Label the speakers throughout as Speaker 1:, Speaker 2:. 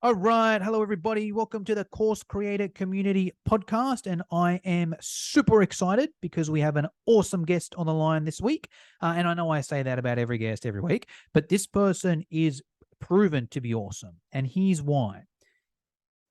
Speaker 1: All right. Hello, everybody. Welcome to the Course Creator Community Podcast. And I am super excited because we have an awesome guest on the line this week. And I know I say that about every guest every week, but this person is proven to be awesome. And here's why.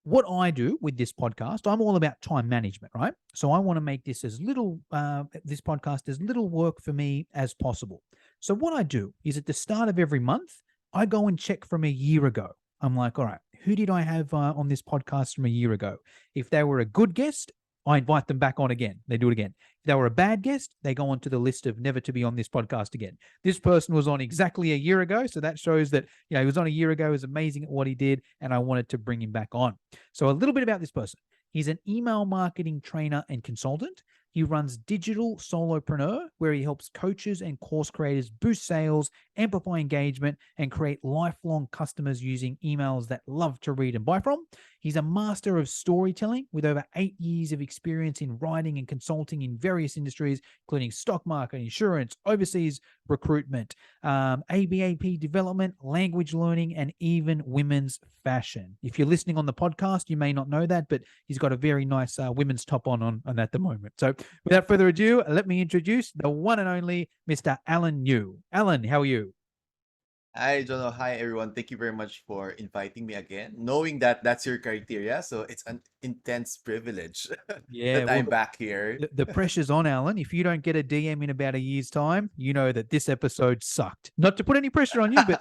Speaker 1: What I do with this podcast, I'm all about time management, right? So I want to make this this podcast as little work for me as possible. So what I do is at the start of every month, I go and check from a year ago. I'm like, all right, who did I have on this podcast from a year ago? If they were a good guest, I invite them back on again. They do it again. If they were a bad guest, they go onto the list of never to be on this podcast again. This person was on exactly a year ago, so that shows that he was on a year ago. He was amazing at what he did, and I wanted to bring him back on. So, a little bit about this person. He's an email marketing trainer and consultant. He runs Digital Solopreneur, where he helps coaches and course creators boost sales, amplify engagement, and create lifelong customers using emails that love to read and buy from. He's a master of storytelling with over 8 years of experience in writing and consulting in various industries, including stock market, insurance, overseas recruitment, ABAP development, language learning, and even women's fashion. If you're listening on the podcast, you may not know that, but he's got a very nice women's top on at the moment. So without further ado, let me introduce the one and only Mr. Allan Ngo. Allan, how are you?
Speaker 2: Hi, Jono. Hi, everyone. Thank you very much for inviting me again. Knowing that that's your criteria, so it's an intense privilege
Speaker 1: Yeah,
Speaker 2: that
Speaker 1: well,
Speaker 2: I'm back here.
Speaker 1: the pressure's on, Alan. If you don't get a DM in about a year's time, you know that this episode sucked. Not to put any pressure on you, but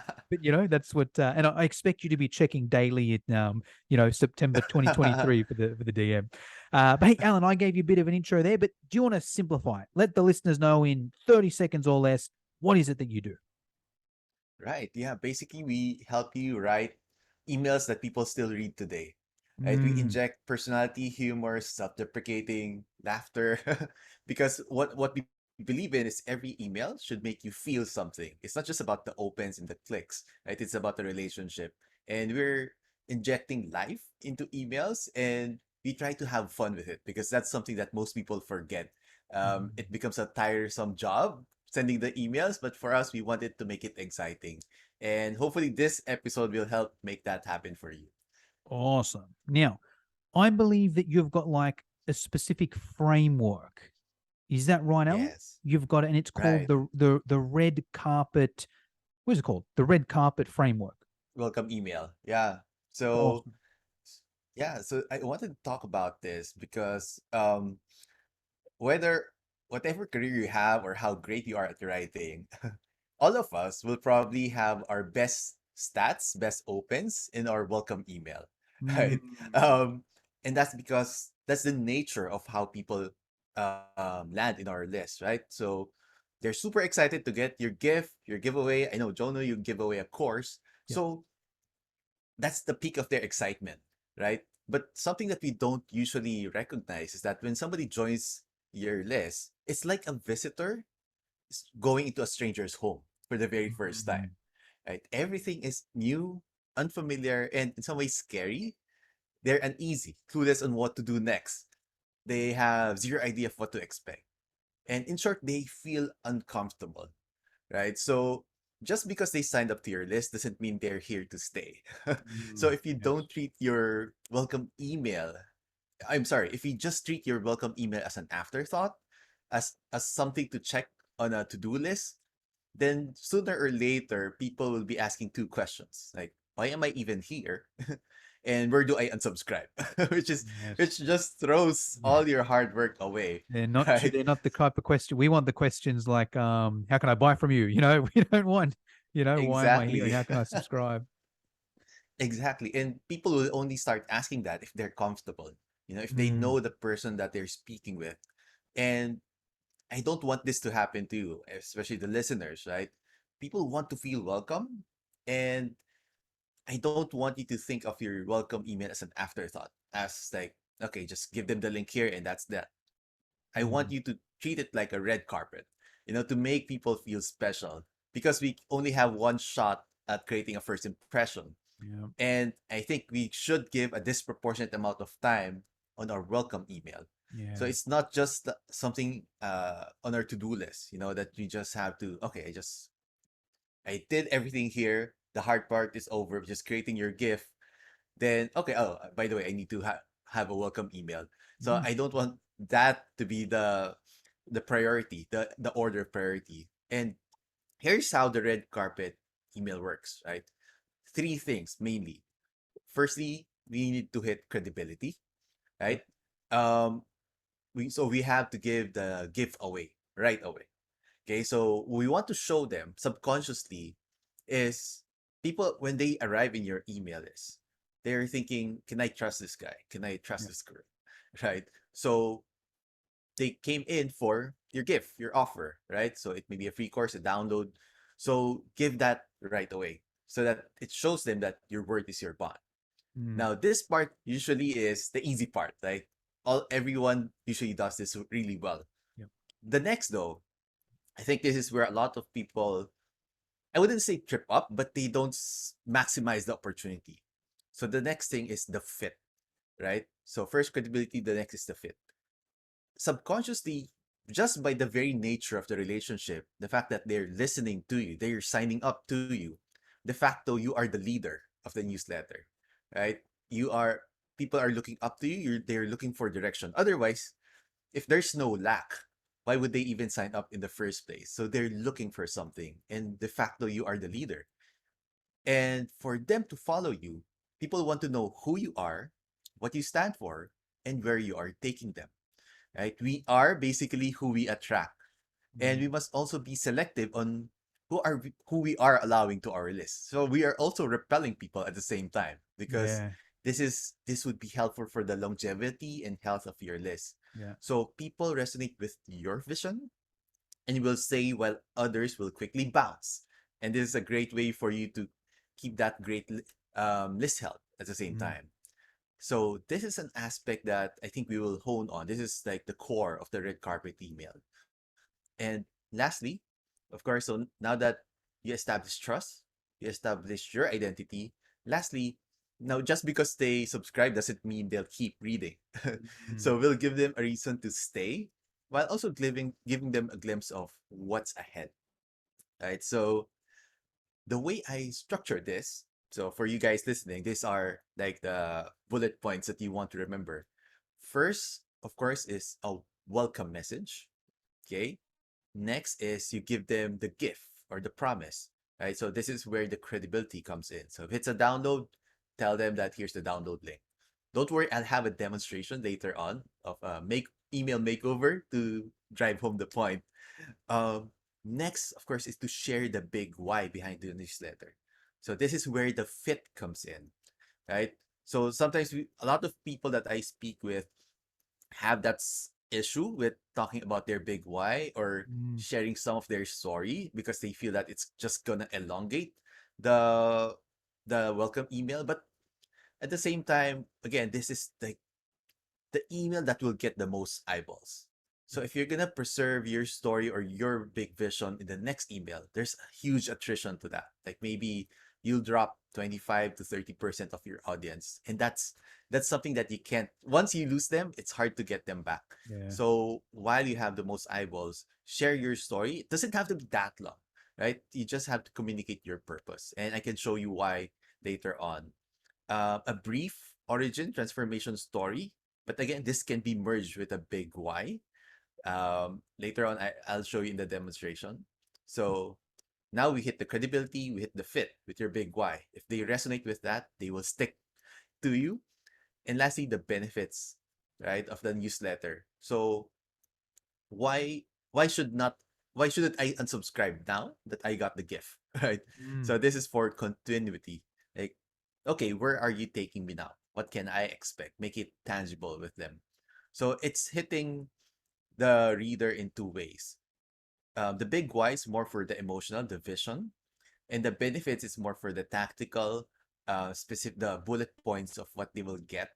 Speaker 1: that's what. And I expect you to be checking daily in September 2023 for the DM. But hey, Alan, I gave you a bit of an intro there, but do you want to simplify it? Let the listeners know in 30 seconds or less what is it that you do?
Speaker 2: Right. Yeah. Basically, we help you write emails that people still read today. Right. We
Speaker 1: Mm,
Speaker 2: inject personality, humor, self-deprecating, laughter, because what we believe in is every email should make you feel something. It's not just about the opens and the clicks, right? It's about the relationship. And we're injecting life into emails, and we try to have fun with it because that's something that most people forget.
Speaker 1: mm.
Speaker 2: It becomes a tiresome job sending the emails, but for us, we wanted to make it exciting. And hopefully, this episode will help make that happen for you.
Speaker 1: Awesome. Now, I believe that you've got like a specific framework. Is that right, Alan?
Speaker 2: Yes,
Speaker 1: You've got it, and it's called
Speaker 2: right.
Speaker 1: the red carpet. What is it called? The red carpet framework.
Speaker 2: Welcome email. Yeah. So,
Speaker 1: Awesome.
Speaker 2: yeah, so I wanted to talk about this because whether whatever career you have or how great you are at writing, all of us will probably have our best stats, best opens in our welcome email, right?
Speaker 1: Mm,
Speaker 2: Um, and that's because that's the nature of how people land in our list, right? So they're super excited to get your gift, your giveaway. I know, Jono, you give away a course.
Speaker 1: yeah.
Speaker 2: So that's the peak of their excitement, right? But something that we don't usually recognize is that when somebody joins your list, it's like a visitor going into a stranger's home for the very first time,
Speaker 1: Mm,
Speaker 2: right? Everything is new, unfamiliar, and in some ways scary. They're uneasy, clueless on what to do next. They have zero idea of what to expect. And in short, they feel uncomfortable, right? So just because they signed up to your list doesn't mean they're here to stay. So if you don't
Speaker 1: yes.
Speaker 2: treat your welcome email, I'm sorry, if you just treat your welcome email as an afterthought, as something to check on a to-do list, then sooner or later people will be asking two questions like, why am I even here? And where do I unsubscribe?
Speaker 1: Yes.
Speaker 2: which just throws
Speaker 1: Yeah.
Speaker 2: all your hard work away,
Speaker 1: They're not.
Speaker 2: right?
Speaker 1: They're not the type of question we want. The questions like, how can I buy from you? We don't want. Why am I here?
Speaker 2: Exactly.
Speaker 1: How can I subscribe?
Speaker 2: Exactly. And people will only start asking that if they're comfortable, if they
Speaker 1: Mm,
Speaker 2: know the person that they're speaking with. And I don't want this to happen to you, especially the listeners, right? People want to feel welcome. And I don't want you to think of your welcome email as an afterthought, as like, okay, just give them the link here and that's that. I want
Speaker 1: mm,
Speaker 2: you to treat it like a red carpet, to make people feel special because we only have one shot at creating a first impression.
Speaker 1: yeah.
Speaker 2: And I think we should give a disproportionate amount of time on our welcome email. So
Speaker 1: Yeah.
Speaker 2: it's not just something on our to-do list, that we just have to, okay, I did everything here. The hard part is over, just creating your GIF. then okay, oh, by the way, I need to have a welcome email. So
Speaker 1: Mm.
Speaker 2: I don't want that to be the priority, the order of priority. And here's how the red carpet email works, right? Three things mainly. Firstly, we need to hit credibility,
Speaker 1: Yep.
Speaker 2: right? Um, we have to give the gift away right away. Okay, so we want to show them subconsciously is people when they arrive in your email list, they're thinking, can I trust this guy? Can I trust
Speaker 1: Yep.
Speaker 2: this girl? Right? So they came in for your gift, your offer, right? So it may be a free course, a download. So give that right away so that it shows them that your word is your bond.
Speaker 1: Mm.
Speaker 2: Now, this part usually is the easy part, right? Everyone usually does this really well.
Speaker 1: Yep.
Speaker 2: The next though, I think this is where a lot of people, I wouldn't say trip up, but they don't maximize the opportunity. So the next thing is the fit, right? So first credibility, the next is the fit. Subconsciously, just by the very nature of the relationship, the fact that they're listening to you, they're signing up to you, de facto, you are the leader of the newsletter, right? You are, people are looking up to you, they're looking for direction. Otherwise, if there's no lack, why would they even sign up in the first place? So they're looking for something, and de facto, you are the leader. And for them to follow you, people want to know who you are, what you stand for, and where you are taking them, right? We are basically who we attract. And we
Speaker 1: Mm.
Speaker 2: must also be selective on who we are allowing to our list. So we are also repelling people at the same time because
Speaker 1: Yeah.
Speaker 2: this would be helpful for the longevity and health of your list.
Speaker 1: Yeah.
Speaker 2: So people resonate with your vision and you will stay while others will quickly bounce. And this is a great way for you to keep that great list health at the same
Speaker 1: Mm.
Speaker 2: time. So this is an aspect that I think we will hone on. This is like the core of the red carpet email. And lastly, of course, so now that you establish trust, you establish your identity. Lastly, now just because they subscribe doesn't mean they'll keep reading.
Speaker 1: Mm.
Speaker 2: So we'll give them a reason to stay while also giving them a glimpse of what's ahead. Right. So the way I structure this, so for you guys listening, these are like the bullet points that you want to remember. First, of course, is a welcome message. Okay. Next is you give them the gift or the promise, right? So this is where the credibility comes in. So if it's a download, tell them that here's the download link. Don't worry, I'll have a demonstration later on of make email makeover to drive home the point. Um, Next, of course, is to share the big why behind the newsletter. So this is where the fit comes in, right? So sometimes a lot of people that I speak with have that issue with talking about their big why or
Speaker 1: Mm.
Speaker 2: sharing some of their story because they feel that it's just gonna elongate the welcome email. But at the same time, again, this is the email that will get the most eyeballs. So
Speaker 1: Yep.
Speaker 2: if you're gonna preserve your story or your big vision in the next email, there's a huge attrition to that. Like maybe you'll drop 25 to 30% of your audience. And that's something that you can't once you lose them, it's hard to get them back.
Speaker 1: Yeah.
Speaker 2: So while you have the most eyeballs, share your story. It doesn't have to be that long, right? You just have to communicate your purpose. And I can show you why later on. A brief origin transformation story. But again, this can be merged with a big why. Later on, I'll show you in the demonstration. So now we hit the credibility, we hit the fit with your big why. If they resonate with that, they will stick to you. And lastly, the benefits, right, of the newsletter. So why why should not why shouldn't I unsubscribe now that I got the gift, right?
Speaker 1: Mm.
Speaker 2: So this is for continuity. Like, okay, where are you taking me now? What can I expect? Make it tangible with them. So it's hitting the reader in two ways. The big why is more for the emotional, the vision, and the benefits is more for the tactical, specific the bullet points of what they will get.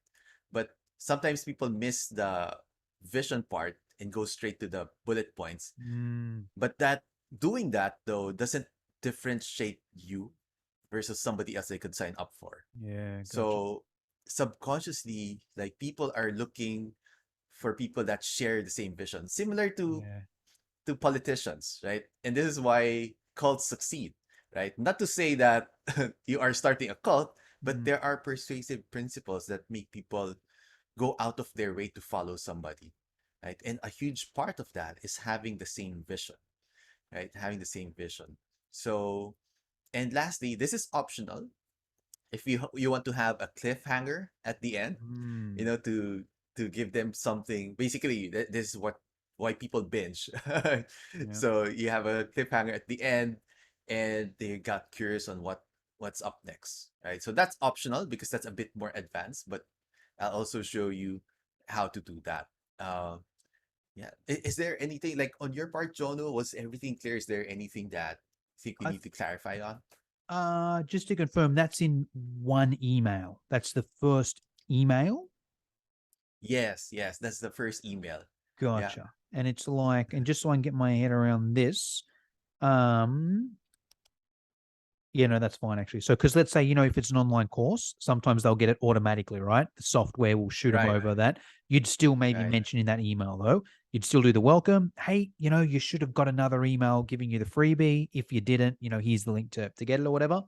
Speaker 2: But sometimes people miss the vision part and go straight to the bullet points.
Speaker 1: Mm.
Speaker 2: But doing that though doesn't differentiate you versus somebody else they could sign up for.
Speaker 1: Yeah. Gotcha.
Speaker 2: So subconsciously, like people are looking for people that share the same vision, similar
Speaker 1: Yeah.
Speaker 2: to politicians, right? And this is why cults succeed, right? Not to say that you are starting a cult, but
Speaker 1: Mm.
Speaker 2: there are persuasive principles that make people go out of their way to follow somebody, right? And a huge part of that is having the same vision, right? Having the same vision. So, and lastly, this is optional. If you want to have a cliffhanger at the end,
Speaker 1: Mm.
Speaker 2: to give them something. Basically, this is what why people binge.
Speaker 1: Yeah.
Speaker 2: So you have a cliffhanger at the end, and they got curious on what's up next, right? So that's optional because that's a bit more advanced, but I'll also show you how to do that. Uh, yeah. Is there anything like on your part, Jono? Was everything clear? Is there anything that you think we
Speaker 1: I
Speaker 2: need to clarify on?
Speaker 1: just to confirm, that's in one email. That's the first email.
Speaker 2: Yes, yes, that's the first email. Yeah,
Speaker 1: Gotcha. And it's like, and just so I can get my head around this, um, yeah, no, that's fine actually. So, because let's say, if it's an online course, sometimes they'll get it automatically, right? The software will shoot them
Speaker 2: right,
Speaker 1: over that. You'd still maybe
Speaker 2: right.
Speaker 1: mention in that email, though, you'd still do the welcome. Hey, you should have got another email giving you the freebie. If you didn't, here's the link to get it or whatever.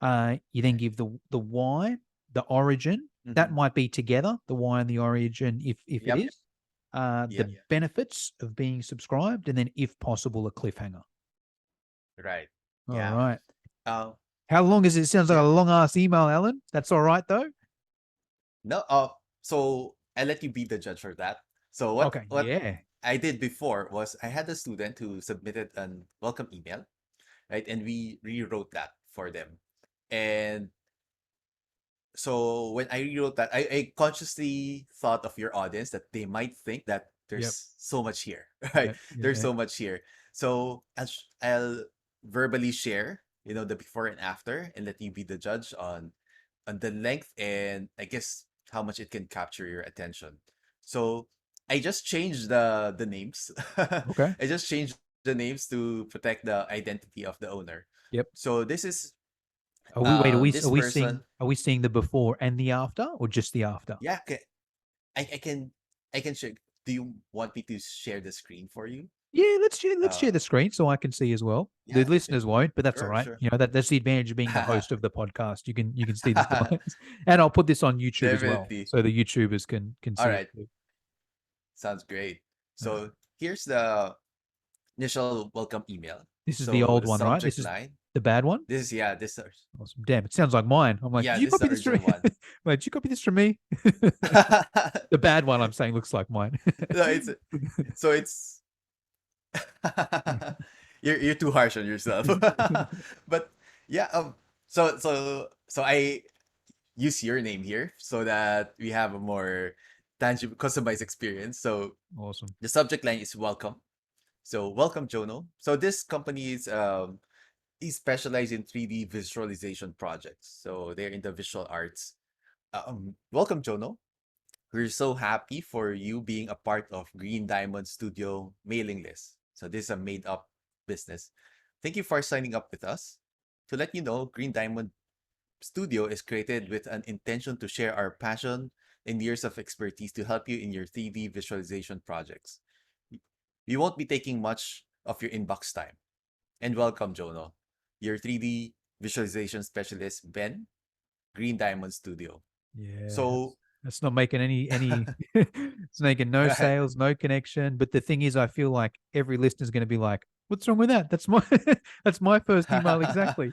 Speaker 1: You then
Speaker 2: Right.
Speaker 1: give the why, the origin. That
Speaker 2: Mm-hmm.
Speaker 1: might be together, the why and the origin, if it
Speaker 2: Yep,
Speaker 1: is. The
Speaker 2: yep,
Speaker 1: benefits of being subscribed, and then, if possible, a cliffhanger.
Speaker 2: right.
Speaker 1: All
Speaker 2: Yeah.
Speaker 1: right.
Speaker 2: Um,
Speaker 1: How long is it? Sounds like a
Speaker 2: yeah.
Speaker 1: long ass email, Alan. That's all right though.
Speaker 2: No, so I'll let you be the judge for that. So
Speaker 1: Okay.
Speaker 2: what
Speaker 1: Yeah.
Speaker 2: I did before was I had a student who submitted an welcome email, right? And we rewrote that for them. And so when I rewrote that, I consciously thought of your audience that they might think that
Speaker 1: Yep.
Speaker 2: there's so much here, right?
Speaker 1: Yep.
Speaker 2: There's
Speaker 1: Yeah.
Speaker 2: so much here. So I'll verbally share, the before and after, and let you be the judge on the length and I guess how much it can capture your attention. So I just changed the names.
Speaker 1: Okay.
Speaker 2: I just changed the names to protect the identity of the owner.
Speaker 1: Yep.
Speaker 2: So this is
Speaker 1: Are we wait? Are we
Speaker 2: this
Speaker 1: are we seeing
Speaker 2: person.
Speaker 1: are we seeing the before and the after, or just the after?
Speaker 2: Yeah, I can share. Do you want me to share the screen for you?
Speaker 1: Yeah. Let's share
Speaker 2: Uh,
Speaker 1: the screen so I can see as well. The
Speaker 2: yeah, yeah,
Speaker 1: listeners won't, but that's all
Speaker 2: sure,
Speaker 1: right.
Speaker 2: sure.
Speaker 1: That's the advantage of being the host of the podcast. You can see the slides, and I'll put this on YouTube as well,
Speaker 2: Definitely.
Speaker 1: so the YouTubers can
Speaker 2: All
Speaker 1: see it
Speaker 2: right,
Speaker 1: too.
Speaker 2: sounds great.
Speaker 1: All right.
Speaker 2: So here's the initial welcome email.
Speaker 1: This is the
Speaker 2: So
Speaker 1: old
Speaker 2: the
Speaker 1: one, right? This
Speaker 2: subject
Speaker 1: is
Speaker 2: line.
Speaker 1: the bad one.
Speaker 2: This is yeah. This
Speaker 1: Awesome. Damn, it sounds like mine. I'm like,
Speaker 2: yeah.
Speaker 1: did you
Speaker 2: This is the
Speaker 1: copy this from
Speaker 2: original
Speaker 1: me?
Speaker 2: one.
Speaker 1: Wait, did you copy this from me? The bad one I'm saying looks like mine.
Speaker 2: No, it's you're too harsh on yourself. But yeah. So I use your name here so that we have a more tangible, customized experience. So
Speaker 1: Awesome.
Speaker 2: the subject line is welcome. So welcome, Jono. So this company is specialized in 3D visualization projects. So they're in the visual arts. Welcome, Jono. We're so happy for you being a part of Green Diamond Studio mailing list. So this is a made up business. Thank you for signing up with us. To let you know, Green Diamond Studio is created with an intention to share our passion and years of expertise to help you in your 3D visualization projects. We won't be taking much of your inbox time. And welcome, Jono, your 3D visualization specialist, Ben, Green Diamond Studio.
Speaker 1: Yeah,
Speaker 2: So,
Speaker 1: that's not making any. It's making no
Speaker 2: right,
Speaker 1: sales, no connection. But the thing is, I feel like every listener's going to be like, "What's wrong with that? That's my that's my first email exactly."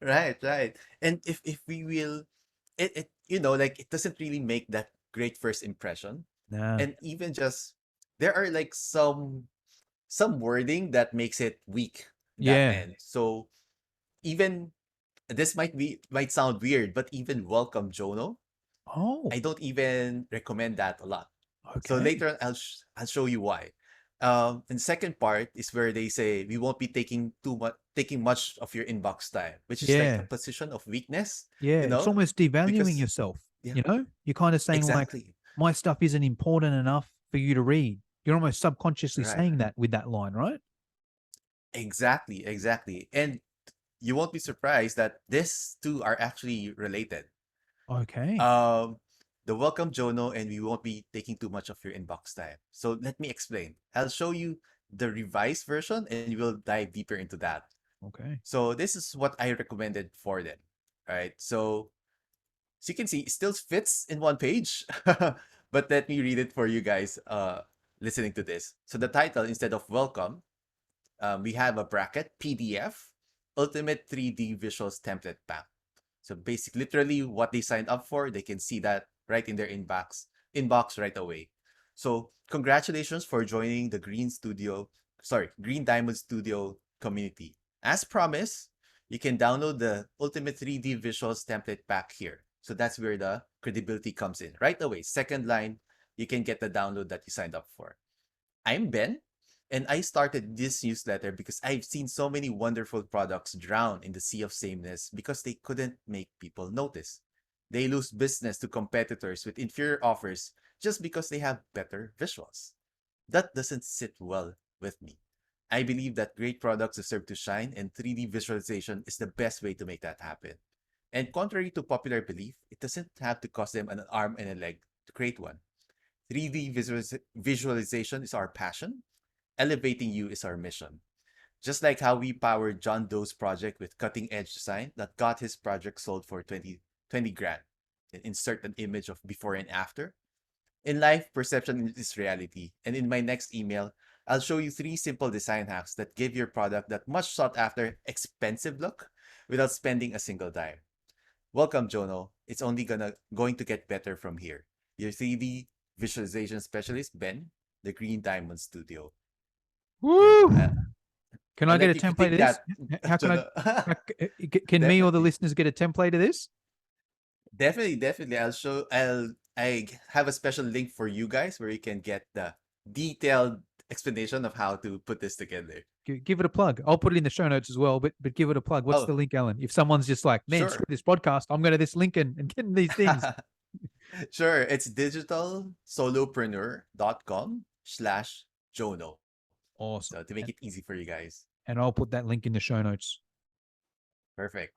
Speaker 2: right, right. And if we will, it like it doesn't really make that great first impression.
Speaker 1: No.
Speaker 2: And even just there are like some wording that makes it weak that
Speaker 1: Yeah.
Speaker 2: end. So even this might sound weird, but even welcome, Jono,
Speaker 1: Oh.
Speaker 2: I don't even recommend that a lot. So
Speaker 1: Okay.
Speaker 2: later on, I'll show you why. And second part is where they say we won't be taking much of your inbox time, which is like a
Speaker 1: Yeah.
Speaker 2: position of weakness,
Speaker 1: Yeah. It's almost devaluing
Speaker 2: because
Speaker 1: yourself.
Speaker 2: yeah,
Speaker 1: You're kind of saying like,
Speaker 2: exactly,
Speaker 1: my stuff isn't important enough for you to read. You're almost subconsciously
Speaker 2: right,
Speaker 1: saying that with that line, right?
Speaker 2: exactly, and you won't be surprised that these two are actually related.
Speaker 1: Okay.
Speaker 2: Um, the welcome, Jono, and we won't be taking too much of your inbox time. So let me explain. I'll show you the revised version, and we'll dive deeper into that.
Speaker 1: Okay.
Speaker 2: So this is what I recommended for them. right? So you can see, it still fits in one page, but let me read it for you guys listening to this. So the title, instead of welcome, we have a bracket PDF, Ultimate 3D Visuals Template Pack. So basically, literally what they signed up for, they can see that right in their inbox right away. So congratulations for joining the Green Diamond Studio community. As promised, you can download the Ultimate 3D Visuals Template Pack here. So that's where the credibility comes in. Right away, second line, you can get the download that you signed up for. I'm Ben, and I started this newsletter because I've seen so many wonderful products drown in the sea of sameness because they couldn't make people notice. They lose business to competitors with inferior offers just because they have better visuals. That doesn't sit well with me. I believe that great products deserve to shine, and 3D visualization is the best way to make that happen. And contrary to popular belief, it doesn't have to cost them an arm and a leg to create one. 3D visualization is our passion. Elevating you is our mission. Just like how we powered John Doe's project with cutting edge design that got his project sold for 20 grand. And insert an image of before and after. In life, perception is reality. And in my next email, I'll show you 3 simple design hacks that give your product that much sought after, expensive look without spending a single dime. Welcome, Jono. It's only going to get better from here. Your 3D visualization specialist, Ben, the Green Diamond Studio. There you go.
Speaker 1: Woo! Can I
Speaker 2: I'll
Speaker 1: get a
Speaker 2: let you
Speaker 1: template of
Speaker 2: critique
Speaker 1: this?
Speaker 2: that,
Speaker 1: How can
Speaker 2: Jono.
Speaker 1: can me or the
Speaker 2: Definitely.
Speaker 1: listeners get a template of this?
Speaker 2: Definitely. I have a special link for you guys where you can get the detailed explanation of how to put this together.
Speaker 1: Give it a plug. I'll put it in the show notes as well, but give it a plug. What's
Speaker 2: Oh,
Speaker 1: the link, Alan? If someone's just like, man, screw
Speaker 2: sure.
Speaker 1: this podcast, I'm going to this link and getting these things.
Speaker 2: Sure. It's digitalsolopreneur.com/Jono.
Speaker 1: Awesome.
Speaker 2: So to make it easy for you guys.
Speaker 1: And I'll put that link in the show notes.
Speaker 2: Perfect.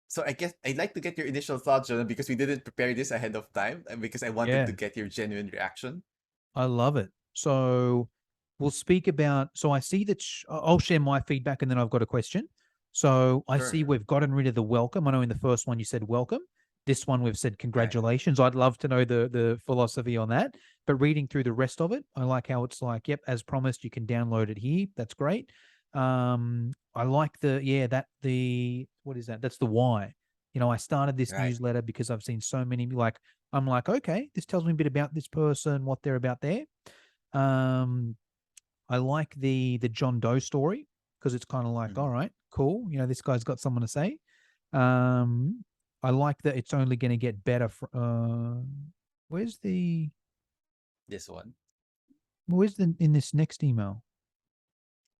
Speaker 2: So I guess I'd like to get your initial thoughts, Jonah, because we didn't prepare this ahead of time, and because I wanted to
Speaker 1: Yeah,
Speaker 2: get your genuine reaction.
Speaker 1: I love it. So we'll speak about. So I see that I'll share my feedback and then I've got a question. So I see
Speaker 2: Sure.
Speaker 1: we've gotten rid of the welcome. I know in the first one you said welcome. This one we've said
Speaker 2: Right.
Speaker 1: congratulations. I'd love to know the philosophy on that. But reading through the rest of it, I like how it's like, yep, as promised, you can download it here. That's great. I like the what is that? That's the why. I started this
Speaker 2: Right.
Speaker 1: newsletter because I've seen so many I'm like, okay, this tells me a bit about this person, what they're about there. Um, I like the John Doe story because it's kind of like, all
Speaker 2: Mhm.
Speaker 1: right, cool. This guy's got someone to say. Um, I like that it's only going to get better. Where's the
Speaker 2: This one.
Speaker 1: where's the in this next email?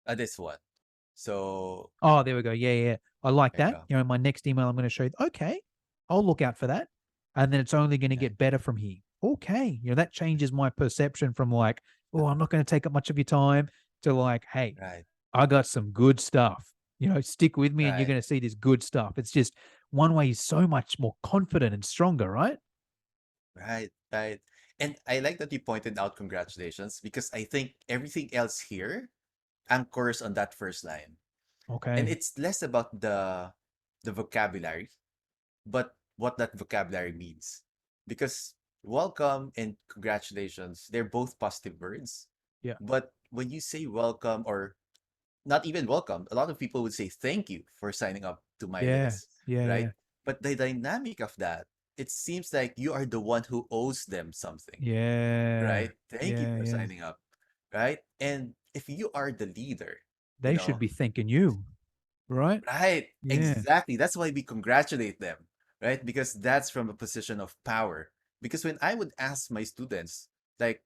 Speaker 2: This one. So
Speaker 1: Oh, there we go. Yeah, yeah. I like
Speaker 2: there you
Speaker 1: that.
Speaker 2: go.
Speaker 1: In my next email, I'm going to show you. Okay, I'll look out for that, and then it's only going to
Speaker 2: Right.
Speaker 1: get better from here. Okay, that changes my perception from like, oh, I'm not going to take up much of your time to like, hey,
Speaker 2: Right.
Speaker 1: I got some good stuff. Stick with me, and you're
Speaker 2: Right.
Speaker 1: going to see this good stuff. It's just one way is so much more confident and stronger, right?
Speaker 2: Right. And I like that you pointed out congratulations because I think everything else here anchors on that first line. And
Speaker 1: Okay.
Speaker 2: it's less about the vocabulary, but what that vocabulary means. Because welcome and congratulations, they're both positive words.
Speaker 1: Yeah.
Speaker 2: But when you say welcome, or not even welcome, a lot of people would say thank you for signing up to my
Speaker 1: Yeah.
Speaker 2: list,
Speaker 1: Yeah.
Speaker 2: right?
Speaker 1: Yeah.
Speaker 2: But the dynamic of that, it seems like you are the one who owes them something,
Speaker 1: Yeah.
Speaker 2: right? Thank you
Speaker 1: Yeah.
Speaker 2: for
Speaker 1: Yeah.
Speaker 2: signing up, right? And if you are the leader, you
Speaker 1: They should
Speaker 2: know,
Speaker 1: be thanking you, right?
Speaker 2: right,
Speaker 1: Yeah.
Speaker 2: exactly. That's why we congratulate them, right? Because that's from a position of power. Because when I would ask my students, like,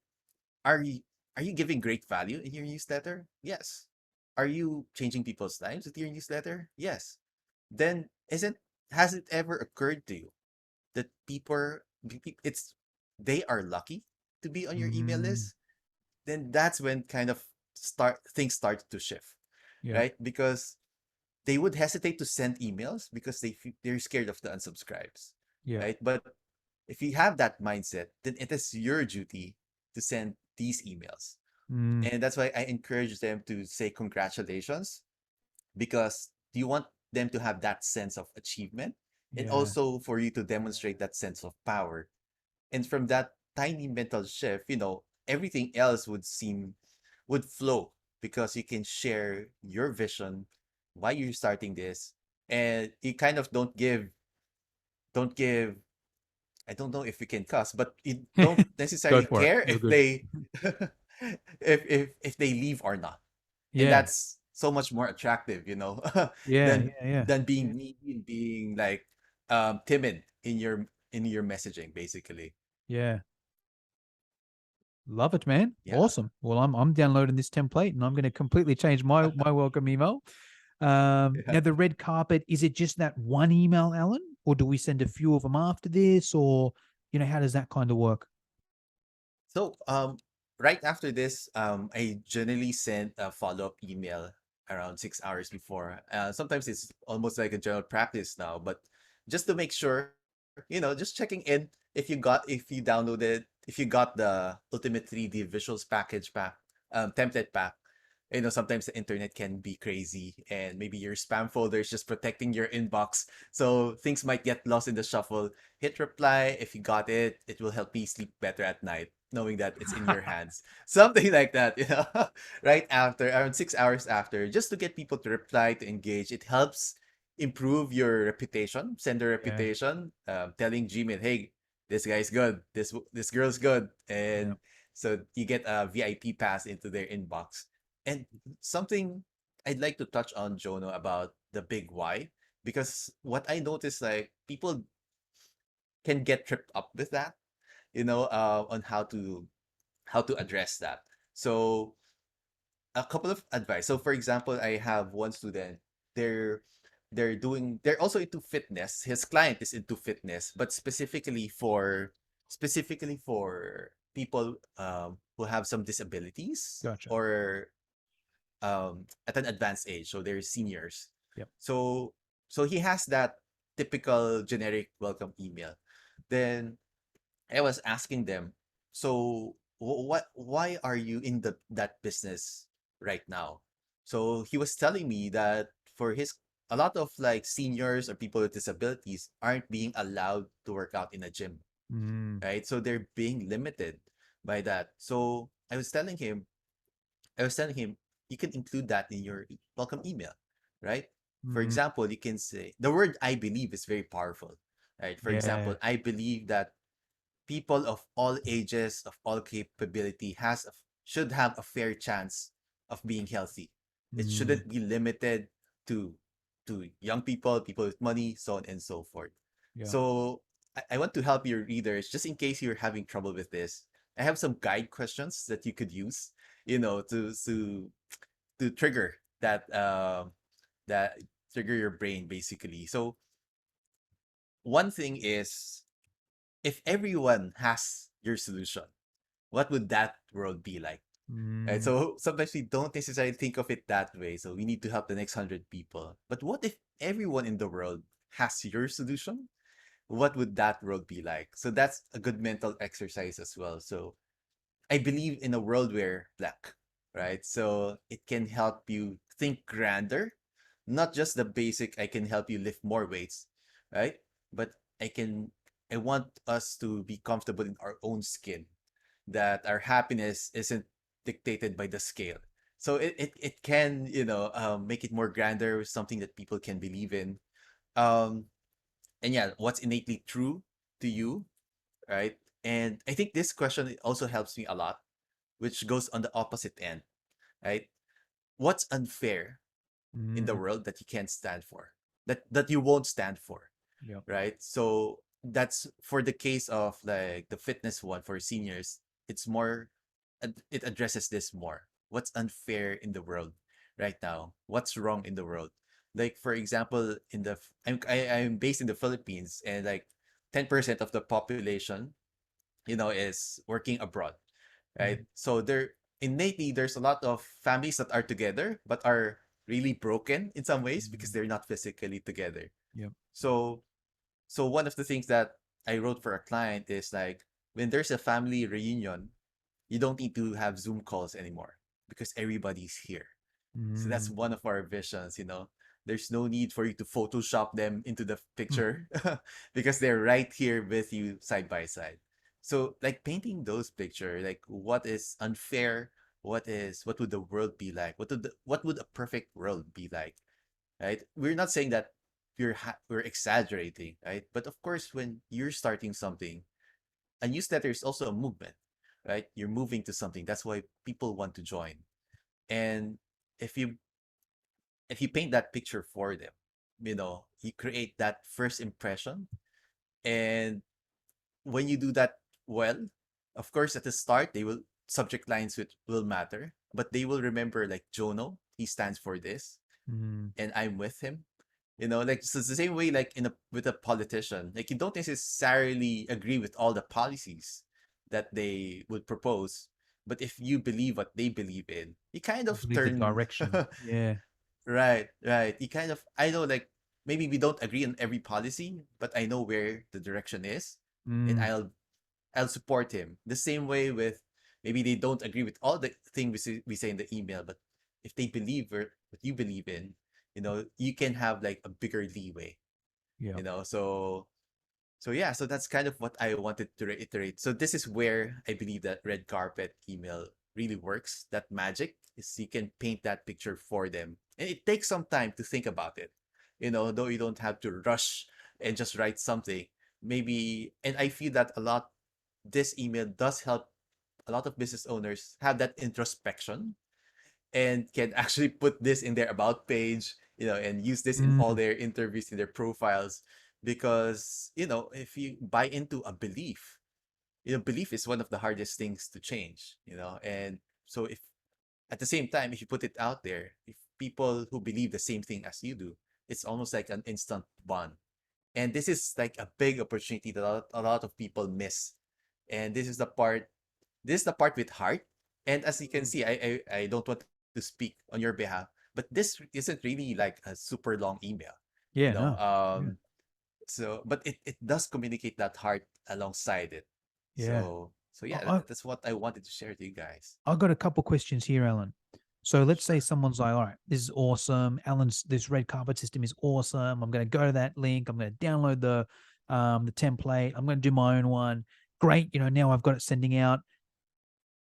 Speaker 2: are you are you giving great value in your newsletter? Yes. Are you changing people's lives with your newsletter? Yes. Then isn't has it ever occurred to you that it's they are lucky to be on your email
Speaker 1: Mm,
Speaker 2: list? Then that's when kind of start to shift,
Speaker 1: yeah.
Speaker 2: right? Because they would hesitate to send emails because they're scared of the unsubscribes,
Speaker 1: Yeah.
Speaker 2: right? But if you have that mindset, then it is your duty to send these emails.
Speaker 1: Mm,
Speaker 2: And that's why I encourage them to say congratulations, because you want them to have that sense of achievement. and
Speaker 1: Yeah.
Speaker 2: also for you to demonstrate that sense of power. And from that tiny mental shift, everything else would flow because you can share your vision, why you're starting this, and you kind of don't give I don't know if we can cuss, but you don't
Speaker 1: Go
Speaker 2: necessarily
Speaker 1: for it.
Speaker 2: care
Speaker 1: You're
Speaker 2: if
Speaker 1: good.
Speaker 2: they if they leave or not. And
Speaker 1: Yeah.
Speaker 2: that's so much more attractive,
Speaker 1: Yeah.
Speaker 2: than
Speaker 1: Yeah. Yeah.
Speaker 2: being needy and being like timid in your messaging, basically.
Speaker 1: Yeah. Love it, man.
Speaker 2: Yeah.
Speaker 1: Awesome. Well, I'm downloading this template and I'm going to completely change my welcome email.
Speaker 2: Yeah.
Speaker 1: Now the red carpet, is it just that one email, Alan, or do we send a few of them after this, or how does that kind of work?
Speaker 2: So right after this, I generally send a follow-up email around 6 hours before. Sometimes it's almost like a general practice now, but just to make sure, just checking in if you downloaded, if you got the Ultimate 3D Visuals package pack, template pack. Sometimes the internet can be crazy and maybe your spam folder is just protecting your inbox. So things might get lost in the shuffle. Hit reply if you got it. It will help me sleep better at night, knowing that it's in your hands. Something like that, right after, around 6 hours after, just to get people to reply, to engage. It helps improve your reputation, sender
Speaker 1: Yeah.
Speaker 2: reputation, telling Gmail, hey, this guy's good, this girl's good.
Speaker 1: Yeah.
Speaker 2: And so you get a VIP pass into their inbox. And something I'd like to touch on, Jono, about the big why, because what I noticed, like, people can get tripped up with that, on how to address that. So a couple of advice. So for example, I have one student. They're they're also into fitness. His client is into fitness, but specifically for people who have some disabilities
Speaker 1: Gotcha.
Speaker 2: or at an advanced age. So they're seniors.
Speaker 1: Yep.
Speaker 2: So so he has that typical generic welcome email. Then I was asking them, so why are you in that business right now? So he was telling me that for his a lot of like seniors or people with disabilities aren't being allowed to work out in a gym,
Speaker 1: Mm,
Speaker 2: right? So they're being limited by that. So I was telling him, you can include that in your welcome email, right? For
Speaker 1: mm,
Speaker 2: example, you can say the word I believe is very powerful, right? For
Speaker 1: yeah.
Speaker 2: example, I believe that people of all ages, of all capability should have a fair chance of being healthy. It
Speaker 1: Mm,
Speaker 2: shouldn't be limited to young people, people with money, so on and so forth.
Speaker 1: yeah.
Speaker 2: So I want to help your readers, just in case you're having trouble with this. I have some guide questions that you could use, to trigger that trigger your brain basically. So one thing is, if everyone has your solution, what would that world be like? Right?
Speaker 1: Mm,
Speaker 2: So sometimes we don't necessarily think of it that way. So we need to help the next 100 people. But what if everyone in the world has your solution? What would that world be like? So that's a good mental exercise as well. So I believe in a world where black, right? So it can help you think grander, not just the basic, I can help you lift more weights, right? But I can, I want us to be comfortable in our own skin, that our happiness isn't dictated by the scale. So it can, make it more grander, something that people can believe in. Um, and yeah, what's innately true to you, right? And I think this question also helps me a lot, which goes on the opposite end, right? What's unfair in the
Speaker 1: mm,
Speaker 2: world that you can't stand for, that you won't stand for,
Speaker 1: yep.
Speaker 2: right? So that's for the case of like the fitness one for seniors. It's more, it addresses this more. What's unfair in the world right now? What's wrong in the world? Like for example, I'm based in the Philippines, and like 10% of the population, is working abroad, right?
Speaker 1: Mm,
Speaker 2: So there's a lot of families that are together but are really broken in some ways because
Speaker 1: mm,
Speaker 2: they're not physically together.
Speaker 1: yep.
Speaker 2: So so one of the things that I wrote for a client is like, when there's a family reunion, you don't need to have Zoom calls anymore because everybody's here. So that's
Speaker 1: Mm,
Speaker 2: one of our visions. There's no need for you to Photoshop them into the
Speaker 1: Mm.
Speaker 2: picture because they're right here with you side by side. So like painting those picture, like what is unfair, what would the world be like? What would a perfect world be like? Right? We're not saying that we're exaggerating, right? But of course, when you're starting something, a newsletter is also a movement, right? You're moving to something. That's why people want to join. And if you if you paint that picture for them, you create that first impression. And when you do that well, of course, at the start, they will subject lines which will matter, but they will remember like Jono, he stands for this,
Speaker 1: Mm.
Speaker 2: and I'm with him. Like so it's the same way like in a with a politician. Like you don't necessarily agree with all the policies that they would propose, but if you believe what they believe in, you kind
Speaker 1: You
Speaker 2: of
Speaker 1: believe the
Speaker 2: turn
Speaker 1: direction. Yeah.
Speaker 2: right, right. You kind of I know like maybe we don't agree on every policy, but I know where the direction is, and
Speaker 1: Mm.
Speaker 2: I'll support him. The same way with maybe they don't agree with all the things we say in the email, but if they believe what you believe in, you can have like a bigger leeway,
Speaker 1: Yeah.
Speaker 2: you know. So yeah, so that's kind of what I wanted to reiterate. So this is where I believe that red carpet email really works. That magic is you can paint that picture for them. And it takes some time to think about it. Though you don't have to rush and just write something. Maybe and I feel that a lot this email does help a lot of business owners have that introspection and can actually put this in their about page, and use this in all
Speaker 1: Mm.
Speaker 2: their interviews, in their profiles. Because, if you buy into a belief, belief is one of the hardest things to change, and so if at the same time, if you put it out there, if people who believe the same thing as you do, it's almost like an instant bond. And this is like a big opportunity that a lot of people miss. And this is the part with heart. And as you can
Speaker 1: Mm.
Speaker 2: see, I don't want to speak on your behalf, but this isn't really like a super long email, you
Speaker 1: Yeah.
Speaker 2: know.
Speaker 1: No. Yeah.
Speaker 2: Um, but it does communicate that heart alongside it.
Speaker 1: Yeah.
Speaker 2: So
Speaker 1: I,
Speaker 2: yeah,
Speaker 1: I
Speaker 2: that's what I wanted to share to you guys.
Speaker 1: I got a couple questions here, Alan. So let's say
Speaker 2: Sure.
Speaker 1: someone's like, all right, this is awesome. Alan's this red carpet system is awesome. I'm going to go to that link. I'm going to download the template. I'm going to do my own one. Great. Now I've got it sending out.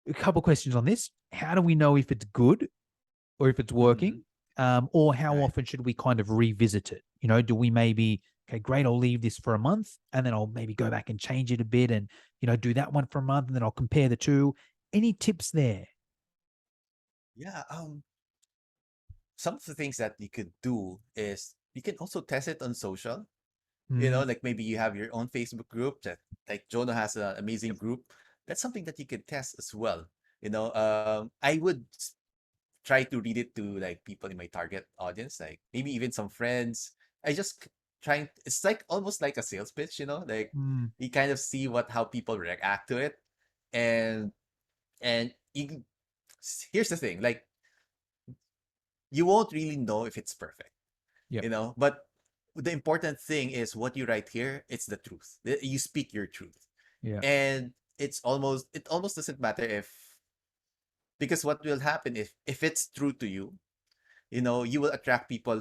Speaker 1: A couple questions on this. How do we know if it's good or if it's
Speaker 2: Mm-hmm.
Speaker 1: working? Or how
Speaker 2: Right.
Speaker 1: often should we kind of revisit it? Do we maybe, okay, great, I'll leave this for a month and then I'll maybe go back and change it a bit and, do that one for a month and then I'll compare the two. Any tips there?
Speaker 2: Yeah. Some of the things that you could do is you can also test it on social.
Speaker 1: Mm.
Speaker 2: Like maybe you have your own Facebook group that like Jono has an amazing
Speaker 1: Yep.
Speaker 2: group. That's something that you could test as well. I would try to read it to like people in my target audience, like maybe even some friends. I just trying. It's like almost like a sales pitch, like
Speaker 1: Mm.
Speaker 2: you kind of see how people react to it, and here's the thing, like you won't really know if it's perfect,
Speaker 1: Yep.
Speaker 2: but the important thing is what you write here. It's the truth. You speak your truth,
Speaker 1: Yeah.
Speaker 2: and it almost doesn't matter if because what will happen if it's true to you, you will attract people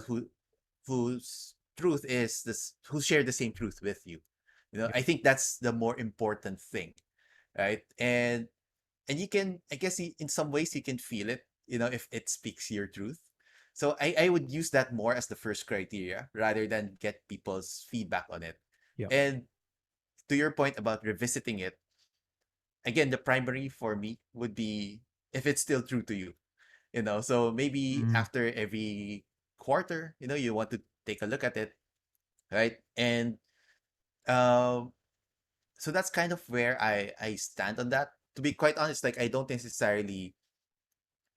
Speaker 2: whose truth is this who share the same truth with you.
Speaker 1: Yep.
Speaker 2: I think that's the more important thing, right? And you can, I guess, in some ways you can feel it, if it speaks your truth. So I would use that more as the first criteria rather than get people's feedback on it.
Speaker 1: Yep.
Speaker 2: And to your point about revisiting it, again, the primary for me would be if it's still true to you. So maybe
Speaker 1: Mm.
Speaker 2: after every quarter, you want to take a look at it, right? And um so that's kind of where I stand on that. To be quite honest, like I don't necessarily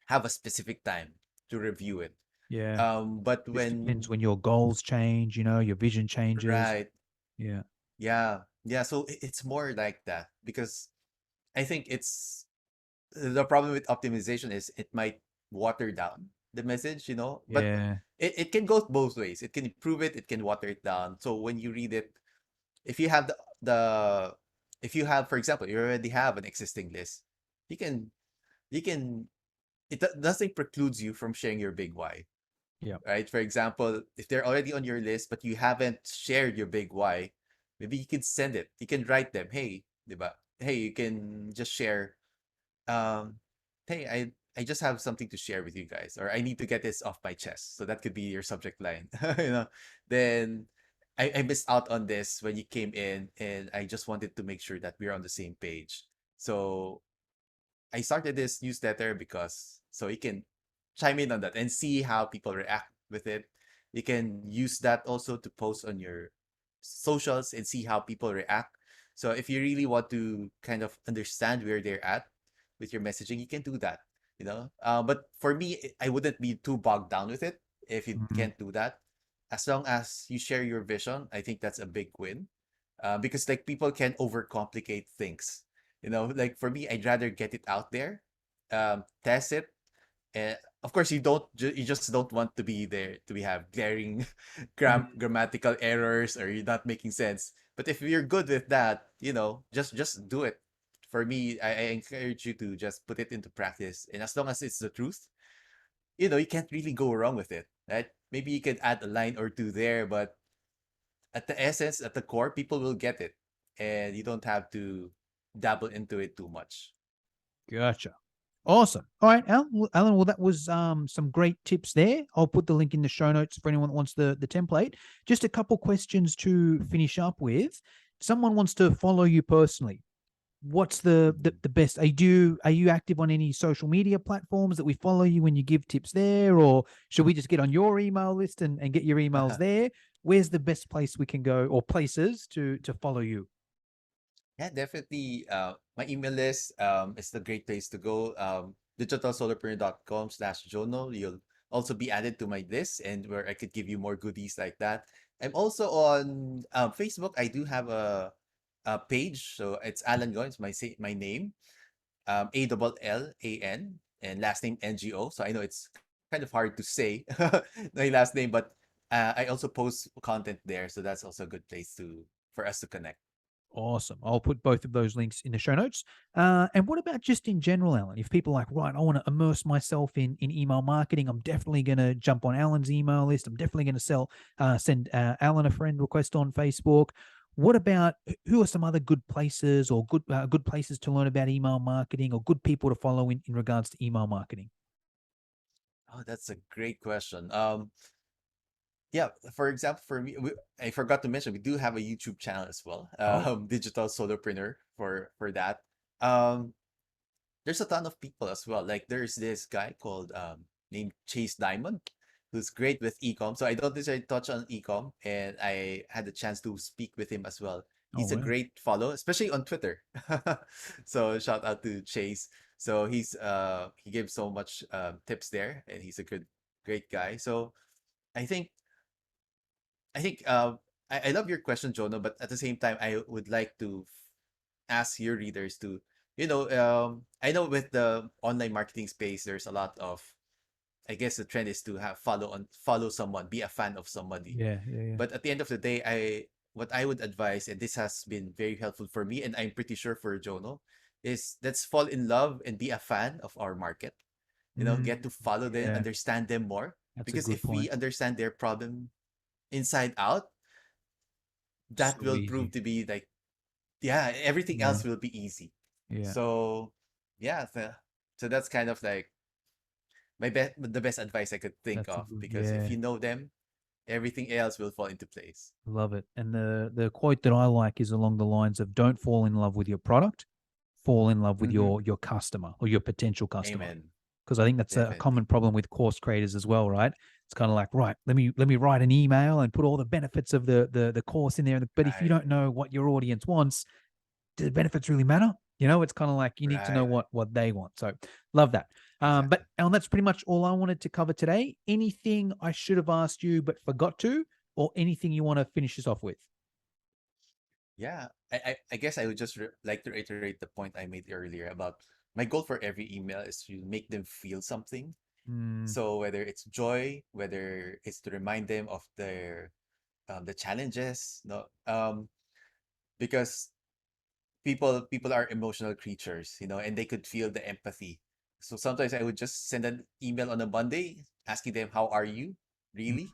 Speaker 2: have a specific time to review it.
Speaker 1: Yeah.
Speaker 2: But
Speaker 1: Just depends
Speaker 2: when
Speaker 1: when your goals change, your vision changes.
Speaker 2: right,
Speaker 1: Yeah.
Speaker 2: yeah, yeah. So it's more like that because I think it's the problem with optimization is it might water down the message, but
Speaker 1: Yeah.
Speaker 2: it can go both ways. It can improve it, it can water it down. So when you read it, if you have the if you have, for example, you already have an existing list, you can you can it doesn't precludes you from sharing your big why.
Speaker 1: Yeah.
Speaker 2: right? For example, if they're already on your list but you haven't shared your big why, maybe you can send it. You can write them, hey, diba? Hey, you can just share, um, hey, I just have something to share with you guys, or I need to get this off my chest. So that could be your subject line, you know. Then I missed out on this when you came in, and I just wanted to make sure that we're on the same page. So I started this newsletter because so you can chime in on that and see how people react with it. You can use that also to post on your socials and see how people react. So if you really want to kind of understand where they're at with your messaging, you can do that, you know. But for me, I wouldn't be too bogged down with it if you
Speaker 1: Mm,
Speaker 2: can't do that. As long as you share your vision, I think that's a big win. Because like people can overcomplicate things, you know. Like for me, I'd rather get it out there, test it, and of course you just don't want to be there to be have glaring
Speaker 1: mm.
Speaker 2: grammatical errors or you're not making sense. But if you're good with that, you know, just do it. For me, I encourage you to just put it into practice, and as long as it's the truth, you know, you can't really go wrong with it, right? Maybe you can add a line or two there, but at the essence, at the core, people will get it, and you don't have to dabble into it too much.
Speaker 1: Gotcha. Awesome. All right, Alan. Alan, well, that was some great tips there. I'll put the link in the show notes for anyone that wants the template. Just a couple questions to finish up with. Someone wants to follow you personally. What's the best? Are you active on any social media platforms that we follow you when you give tips there, or should we just get on your email list and get your emails there? Where's the best place we can go, or places to follow you?
Speaker 2: Yeah, definitely. My email list is the great place to go. Digitalsolopreneur.com/Jono. You'll also be added to my list, and where I could give you more goodies like that. I'm also on Facebook. I do have a page, so it's Allan Ngo. It's my name. ALLAN and last name NGO. So I know it's kind of hard to say my last name, but I also post content there, so that's also a good place to for us to connect.
Speaker 1: Awesome. I'll put both of those links in the show notes. And what about just in general, Alan? If people are like, right, I want to immerse myself in email marketing, I'm definitely going to jump on Alan's email list. I'm definitely going to send Alan a friend request on Facebook. What about who are some other good places or good places to learn about email marketing or good people to follow in regards to email marketing?
Speaker 2: Oh, that's a great question. Yeah, for example, for me, I forgot to mention we do have a YouTube channel as well.
Speaker 1: Oh,
Speaker 2: Digital Solopreneur for that. Um, there's a ton of people as well. Like there's this guy called named Chase Diamond, who's great with ecom. So I don't necessarily touch on ecom, and I had the chance to speak with him as well.
Speaker 1: oh
Speaker 2: He's a
Speaker 1: wow.
Speaker 2: great follow, especially on Twitter. So shout out to Chase. So he gives so much tips there, and he's a great guy. So I think I think I love your question, Jono, but at the same time, I would like to ask your readers to, you know, I know with the online marketing space, there's a lot of, I guess the trend is to have follow someone, be a fan of somebody.
Speaker 1: Yeah, yeah, yeah.
Speaker 2: But at the end of the day, what I would advise, and this has been very helpful for me, and I'm pretty sure for Jono, is let's fall in love and be a fan of our market. You know,
Speaker 1: Mm,
Speaker 2: get to follow them,
Speaker 1: yeah,
Speaker 2: understand them more.
Speaker 1: that's a
Speaker 2: Because
Speaker 1: good
Speaker 2: if we
Speaker 1: point.
Speaker 2: understand their problem inside out, that
Speaker 1: So
Speaker 2: will prove
Speaker 1: easy.
Speaker 2: to be like, yeah, everything
Speaker 1: Yeah,
Speaker 2: else will be easy.
Speaker 1: yeah.
Speaker 2: So yeah, so that's kind of like the best advice I could think
Speaker 1: That's a
Speaker 2: of,
Speaker 1: good.
Speaker 2: because if
Speaker 1: Yeah.
Speaker 2: you know them, everything else will fall into place.
Speaker 1: Love it. And the quote that I like is along the lines of don't fall in love with your product, fall in love with
Speaker 2: Mm-hmm.
Speaker 1: your customer or your potential customer.
Speaker 2: Amen.
Speaker 1: Because I think that's a
Speaker 2: Definitely.
Speaker 1: common problem with course creators as well, right? It's kind of like, right, let me write an email and put all the benefits of the course in there. But if you
Speaker 2: Right.
Speaker 1: don't know what your audience wants, do the benefits really matter? It's kind of like you need to know
Speaker 2: Right.
Speaker 1: what they want. So love that. But
Speaker 2: Exactly.
Speaker 1: Alan, that's pretty much all I wanted to cover today. Anything I should have asked you but forgot to, or anything you want to finish this off with?
Speaker 2: Yeah. I guess I would just like to reiterate the point I made earlier about my goal for every email is to make them feel something.
Speaker 1: Mm,
Speaker 2: So whether it's joy, whether it's to remind them of their the challenges, no, because people are emotional creatures, you know, and they could feel the empathy. So sometimes I would just send an email on a Monday asking them, how are you? Really?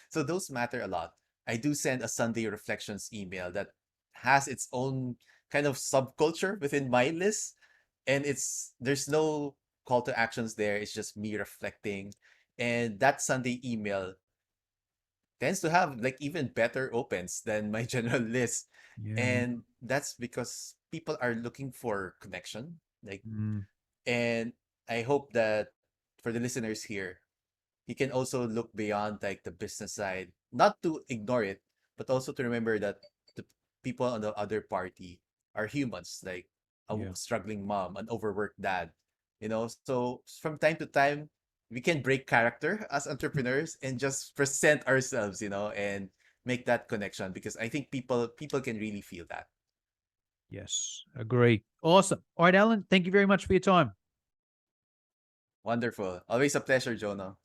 Speaker 2: So those matter a lot. I do send a Sunday reflections email that has its own kind of subculture within my list. And there's no call to actions there. It's just me reflecting. And that Sunday email tends to have like even better opens than my general list.
Speaker 1: Yeah.
Speaker 2: And that's because people are looking for connection. Like,
Speaker 1: Mm,
Speaker 2: and I hope that for the listeners here, you can also look beyond like the business side, not to ignore it, but also to remember that the people on the other party are humans, like a
Speaker 1: yeah.
Speaker 2: struggling mom, an overworked dad, So from time to time, we can break character as entrepreneurs and just present ourselves, and make that connection because I think people can really feel that.
Speaker 1: Yes. Agree. Awesome. All right, Alan. Thank you very much for your time.
Speaker 2: Wonderful. Always a pleasure, Jono.